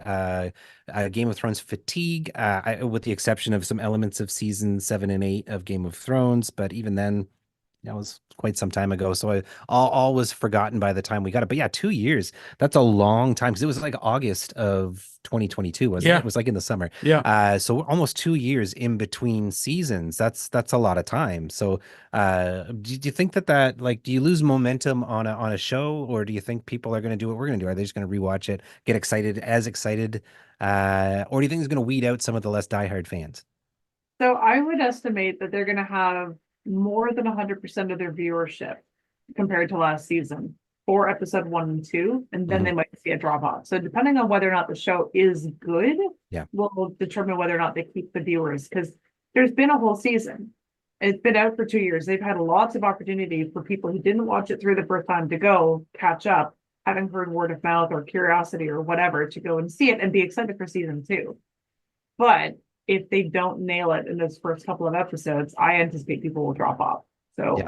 Game of Thrones fatigue, with the exception of some elements of season 7 and 8 of Game of Thrones. But even then, that was quite some time ago. So all was forgotten by the time we got it. But yeah, 2 years. That's a long time, because it was like August of 2022, wasn't it? It was like in the summer. Yeah. So almost 2 years in between seasons. That's a lot of time. So do you think that do you lose momentum on a show, or do you think people are going to do what we're going to do? Are they just going to rewatch it, get excited, or do you think it's going to weed out some of the less diehard fans? So I would estimate that they're going to have more than 100% of their viewership compared to last season. for episode 1 and 2, and then they might see a drop off. So depending on whether or not the show is good, will determine whether or not they keep the viewers, because there's been a whole season. It's been out for 2 years. They've had lots of opportunity for people who didn't watch it through the first time to go catch up, having heard word of mouth or curiosity or whatever, to go and see it and be excited for season 2. But if they don't nail it in those first couple of episodes, I anticipate people will drop off. So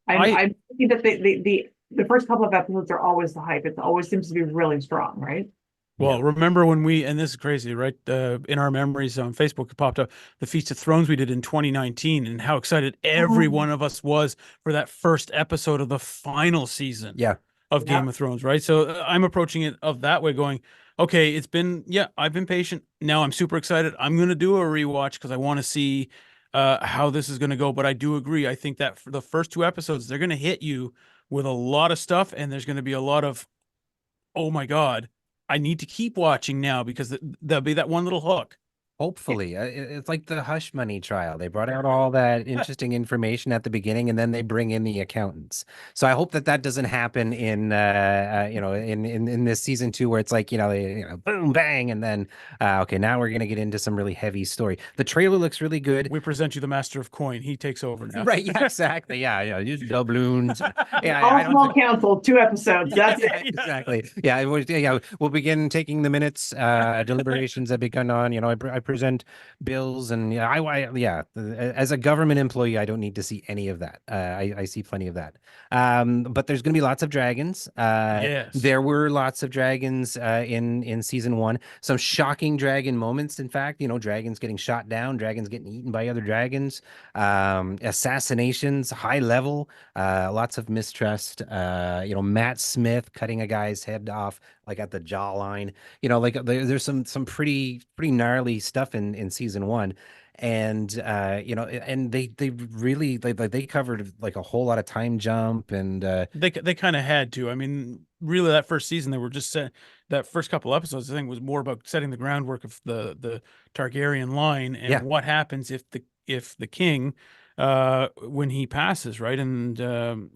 I'm thinking that the first couple of episodes are always the hype. It always seems to be really strong, right? Well, remember when and this is crazy, right? In our memories on Facebook, it popped up the Feast of Thrones we did in 2019 and how excited every one of us was for that first episode of the final season of Game of Thrones, right? So I'm approaching it of that way, going, okay, I've been patient. Now I'm super excited. I'm going to do a rewatch because I want to see how this is going to go. But I do agree. I think that for the first 2 episodes, they're going to hit you with a lot of stuff, and there's going to be a lot of, oh my God, I need to keep watching now because there'll be that one little hook. Hopefully, it's like the hush money trial. They brought out all that interesting information at the beginning, and then they bring in the accountants. So I hope that doesn't happen in in this season 2, where it's like boom bang, and then okay, now we're gonna get into some really heavy story. The trailer looks really good. We present you the master of coin. He takes over now. Right? Yeah, exactly. Yeah, use doubloons. All small council, 2 episodes. That's it. Exactly. Yeah, we'll begin taking the minutes. Deliberations have begun on. I present bills, and as a government employee, I don't need to see any of that. I see plenty of that. But there's going to be lots of dragons. Yes, there were lots of dragons in season 1. Some shocking dragon moments. In fact, dragons getting shot down, dragons getting eaten by other dragons, assassinations, high level, lots of mistrust. Matt Smith cutting a guy's head off like at the jawline. There's some pretty gnarly stuff in season 1, and and they really they covered like a whole lot of time jump, and they kind of had to. I mean, really, that first season they were just that first couple episodes, I think, was more about setting the groundwork of the Targaryen line and what happens if the king when he passes, right? And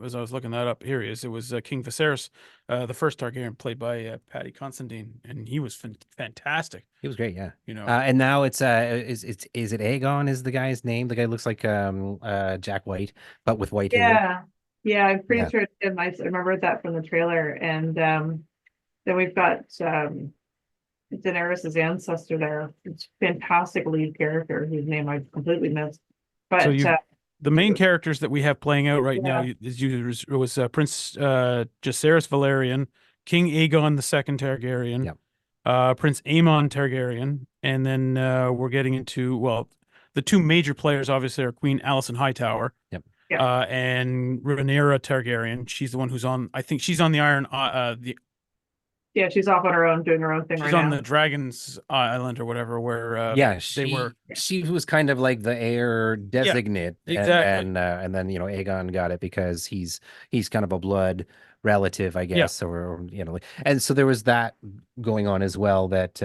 as I was looking that up, here he is. It was King Viserys, the first Targaryen, played by Paddy Considine, and he was fantastic. He was great, yeah. And now it's is it Aegon is the guy's name? The guy looks like Jack White, but with white hair. Yeah, I'm pretty sure it's him. I remember that from the trailer. And then we've got Daenerys' ancestor there. It's a fantastic lead character whose name I completely missed. But so the main characters that we have playing out right now was Prince Jacaerys Valerian, King Aegon II Targaryen, Prince Aemon Targaryen, and then we're getting into, the 2 major players obviously are Queen Alicent Hightower, and Rhaenyra Targaryen. She's the one who's on. I think she's on the Iron. She's off on her own, doing her own thing. She's on the Dragon's Island or whatever, where she was kind of like the heir designate, exactly. And then Aegon got it because he's kind of a blood relative, I guess, or and so there was that going on as well, that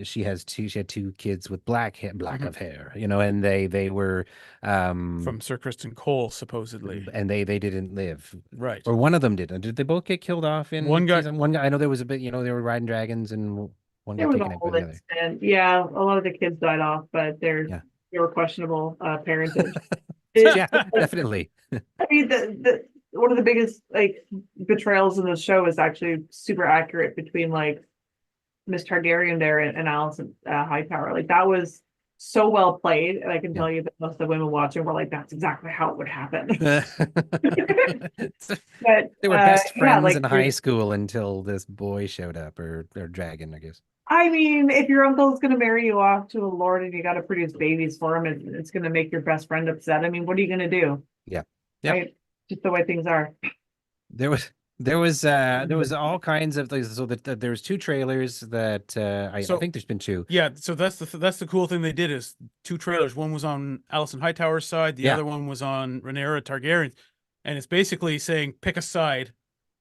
she had 2 kids with black of hair, and they were from Sir Criston Cole, supposedly, and they didn't live, right, or one of them didn't. Did they both get killed off in one guy? I know there was a bit, they were riding dragons, and one got taken out by the other. Yeah, a lot of the kids died off, but they were questionable parentage. Yeah, definitely. I mean, the one of the biggest betrayals in the show is actually super accurate between Miss Targaryen there and Alicent Hightower. Like, that was so well played, and I can tell you that most of the women watching were like, "That's exactly how it would happen." But they were best friends in high school until this boy showed up, or dragon, I guess. I mean, if your uncle's going to marry you off to a lord and you got to produce babies for him, it's going to make your best friend upset. I mean, what are you going to do? Yeah. Right? Just the way things are. There was all kinds of things. So that there was 2 trailers that I think there's been 2. Yeah. So that's the cool thing they did, is 2 trailers. One was on Alicent Hightower's side. The other one was on Rhaenyra Targaryen. And it's basically saying, pick a side.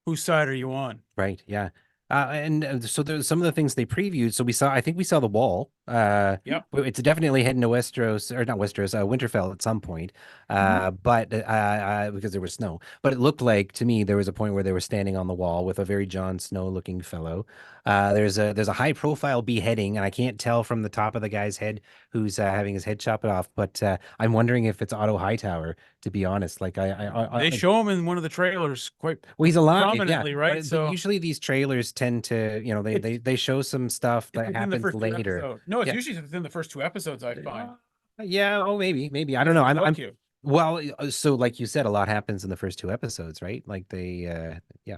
Whose side are you on? Right. Yeah. And so there's some of the things they previewed. So I think we saw the wall. Yep. It's definitely heading to Westeros, or not Westeros, Winterfell at some point. But because there was snow. But it looked like to me there was a point where they were standing on the wall with a very Jon Snow looking fellow. There's a high profile beheading, and I can't tell from the top of the guy's head who's having his head chopped off. But I'm wondering if it's Otto Hightower. To be honest, like They show him in one of the trailers quite well, he's alive, prominently, yeah. right? But So usually these trailers tend to, they show some stuff it's that within the happens first two later. episodes. No, it's Yeah. usually within the first two episodes, I find. Yeah, oh maybe. I don't know. I'm You. well, so like you said, a lot happens in the first two episodes, right? Like yeah. All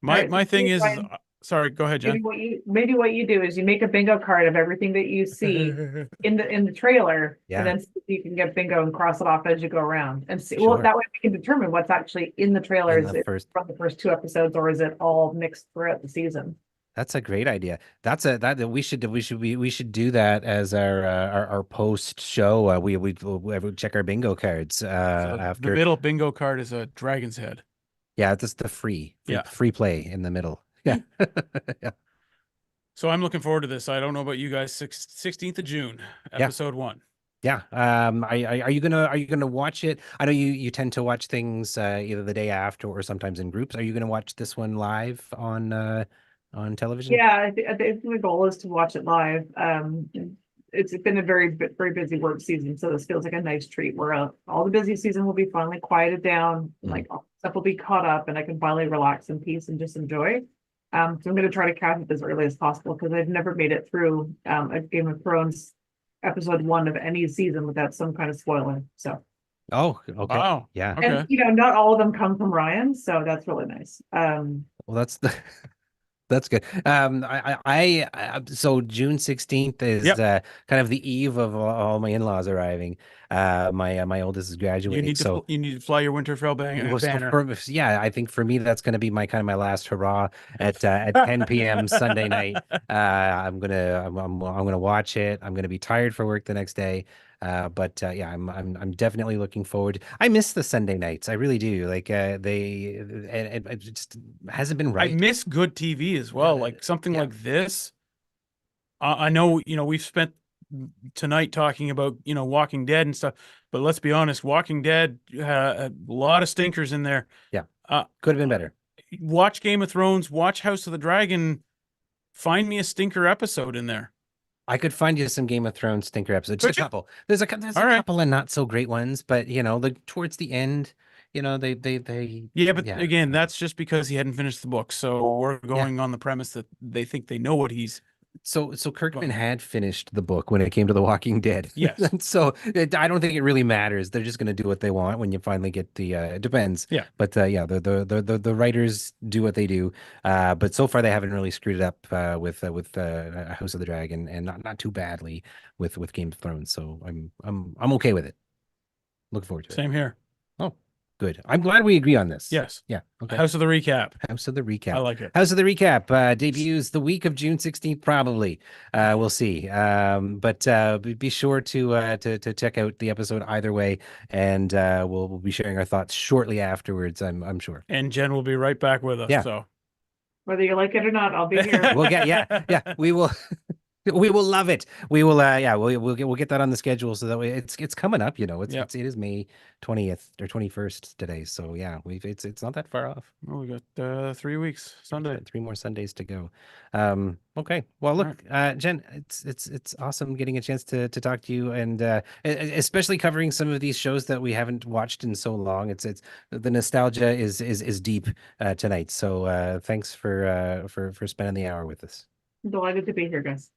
My right, so thing is Brian, sorry, go ahead, Jen. maybe what you do is you make a bingo card of everything that you see in the trailer, Yeah. and then see if you can get bingo and cross it off as you go around and see. Well, Sure. that way we can determine what's actually in the trailer. In Is the it first, from the first two episodes, or is it all mixed throughout the season? that's a great idea. That we should do that as our post show. We check our bingo cards So the after. middle bingo card is a dragon's head. Yeah, that's the free Yeah. free play in the middle. Yeah. Yeah. So I'm looking forward to this. I don't know about you guys. 16th of June, Yeah. episode 1. Yeah. Are you gonna watch it? I know you tend to watch things either the day after or sometimes in groups. Are you gonna watch this one live on television? Yeah, I think the goal is to watch it live. It's been a very busy work season, so this feels like a nice treat where all the busy season will be finally quieted down, like all stuff will be caught up, and I can finally relax in peace and just enjoy. So I'm going to try to catch it as early as possible because I've never made it through a Game of Thrones episode 1 of any season without some kind of spoiler. So, Oh, okay. Wow. Yeah. Okay. and not all of them come from Ryan, so that's really nice. Well, that's good. So June 16th is Yep. kind of the eve of all my in-laws arriving. My oldest is graduating, so You need to fly your Winterfell well, so banner. yeah, I think for me that's going to be my last hurrah at 10 p.m. Sunday night. I'm gonna watch it. I'm gonna be tired for work the next day. But yeah, I'm definitely looking forward. I miss the Sunday nights. I really do. Like it just hasn't been I right. miss good TV as well, like something like this. I know, we've spent tonight talking about, Walking Dead and stuff, but let's be honest, Walking Dead, a lot of stinkers in there. Yeah. Could have been better. Watch Game of Thrones, watch House of the Dragon, find me a stinker episode in there. I could find you some Game of Thrones stinker episodes. Just a couple. There's a All couple of not so great ones, but like towards the end, they Yeah, but again, that's just because he hadn't finished the book. So we're going on the premise that they think they know what he's. So Kirkman had finished the book when it came to The Walking Dead. Yes. And so I don't think it really matters. They're just going to do what they want when you finally get the it depends. Yeah. But yeah, the writers do what they do. But so far they haven't really screwed it up with House of the Dragon, and not too badly with Game of Thrones. So I'm okay with it. Looking forward to it. Same here. Oh, good. I'm glad we agree on this. Yes. Yeah. Okay. House of the Recap. House of the Recap. I like it. House of the Recap debuts the week of June 16th, probably. We'll see. But be sure to check out the episode either way, and we'll be sharing our thoughts shortly afterwards. I'm sure. And Jen will be right back with us. Yeah. So Whether you like it or not, I'll be here. We'll get we will. We will love it. We will we'll get that on the schedule so that way it's coming up, it is May 20th or 21st today. So yeah, it's not that far off. Well, we got 3 weeks Sunday. 3 more Sundays to go. Okay. Well, look, Jen, it's awesome getting a chance to talk to you, and especially covering some of these shows that we haven't watched in so long. It's the nostalgia is deep tonight. So thanks for spending the hour with us. I'm delighted to be here, guys.